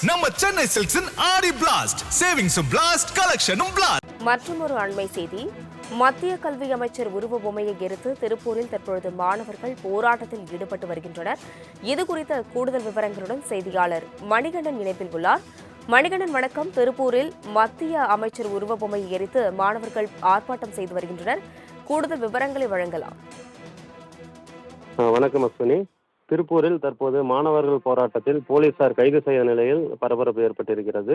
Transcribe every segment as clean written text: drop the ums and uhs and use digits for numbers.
நம்ம சென்னை சில்க்ஸின் ஆடி blast சேவிங்ஸும் blast கலெக்ஷனும் blast. மற்றொரு அண்மை செய்தி. மத்திய கல்வி அமைச்சர் உருவ பொம்மையை எரித்து திருப்பூரில் தற்பொழுது மாணவர்கள் போராட்டத்தில் ஈடுபட்டு வருகின்றனர். இதுகுறித்த கூடுதல் விவரங்களுடன் செய்தியாளர் மணிகண்டன் இணைப்பில் உள்ளார். மணிகண்டன் வணக்கம். திருப்பூரில் மத்திய அமைச்சர் உருவ பொம்மையை எரித்து மாணவர்கள் ஆர்ப்பாட்டம் செய்து வருகின்றனர். கூடுதல் விவரங்களை வழங்கலாம். வணக்கம் அஸ்வினி. திருப்பூரில் தற்போது மாணவர்கள் போராட்டத்தில் போலீசார் கைது செய்த நிலையில் பரபரப்பு ஏற்பட்டிருக்கிறது.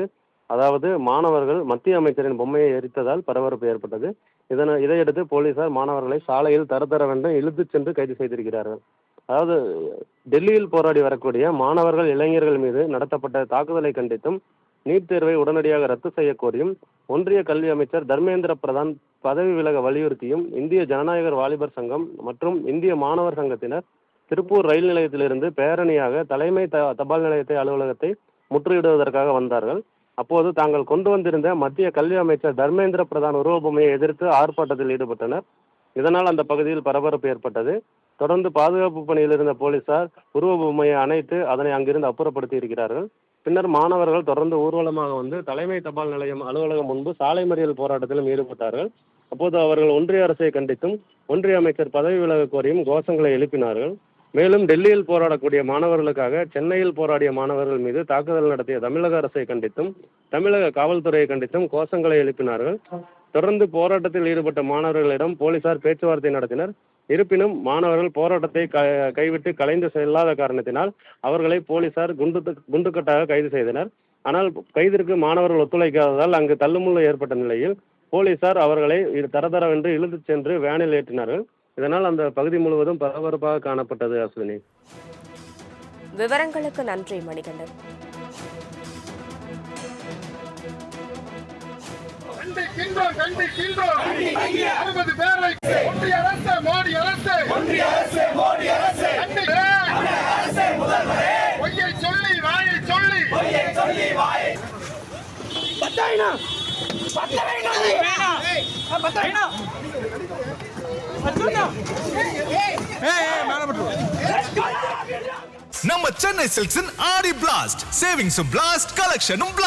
அதாவது மாணவர்கள் மத்திய அமைச்சரின் பொம்மையை எரித்ததால் பரபரப்பு ஏற்பட்டது. இதையடுத்து போலீசார் மாணவர்களை சாலையில் தரவென்று இழுத்துச் சென்று கைது செய்திருக்கிறார்கள். அதாவது டெல்லியில் போராடி வரக்கூடிய மாணவர்கள் இளைஞர்கள் மீது நடத்தப்பட்ட தாக்குதலை கண்டித்தும் நீட் தேர்வை உடனடியாக ரத்து செய்ய கோரியும் ஒன்றிய கல்வி அமைச்சர் தர்மேந்திர பிரதான் பதவி விலக வலியுறுத்தியும் இந்திய ஜனநாயகர் வாலிபர் சங்கம் மற்றும் இந்திய மாணவர் சங்கத்தினர் திருப்பூர் ரயில் நிலையத்திலிருந்து பேரணியாக தலைமை தபால் நிலையத்தை அலுவலகத்தை முற்றுகையிடுவதற்காக வந்தார்கள். அப்போது தாங்கள் கொண்டு வந்திருந்த மத்திய கல்வி அமைச்சர் தர்மேந்திர பிரதான் உருவ பொம்மையை எதிர்த்து ஆர்ப்பாட்டத்தில் ஈடுபட்டனர். இதனால் அந்த பகுதியில் பரபரப்பு ஏற்பட்டது. தொடர்ந்து பாதுகாப்பு பணியில் இருந்த போலீசார் உருவ பொம்மையை அணைத்து அதனை அங்கிருந்து அப்புறப்படுத்தி இருக்கிறார்கள். பின்னர் மாணவர்கள் தொடர்ந்து ஊர்வலமாக வந்து தலைமை தபால் நிலையம் அலுவலகம் முன்பு சாலை மறியல் போராட்டத்திலும் ஈடுபட்டார்கள். அப்போது அவர்கள் ஒன்றிய அரசை கண்டித்தும் ஒன்றிய அமைச்சர் பதவி விலக கோரியும் கோஷங்களை எழுப்பினார்கள். மேலும் டெல்லியில் போராடக்கூடிய மாணவர்களுக்காக சென்னையில் போராடிய மாணவர்கள் மீது தாக்குதல் நடத்திய தமிழக அரசை கண்டித்தும் தமிழக காவல்துறையை கண்டித்தும் கோஷங்களை எழுப்பினார்கள். தொடர்ந்து போராட்டத்தில் ஈடுபட்ட மாணவர்களிடம் போலீசார் பேச்சுவார்த்தை நடத்தினர். இருப்பினும் மாணவர்கள் போராட்டத்தை கைவிட்டு கலைந்து செல்லாத காரணத்தினால் அவர்களை போலீசார் குண்டுக்கட்டாக கைது செய்தனர். ஆனால் கைதிற்கு மாணவர்கள் ஒத்துழைக்காததால் அங்கு தள்ளுமுள்ளு ஏற்பட்ட நிலையில் போலீசார் அவர்களை தரவென்று இழுத்துச் சென்று வேனில் ஏற்றினார்கள். இதனால் அந்த பகுதி முழுவதும் பரபரப்பாக காணப்பட்டது. அஸ்வினி, விவரங்களுக்கு நன்றி மணிகண்டன். நம்ம சென்னை சில்க்ஸின் ஆடி பிளாஸ்ட் சேவிங்ஸும் பிளாஸ்ட் கலெக்ஷனும் பிளாஸ்ட்.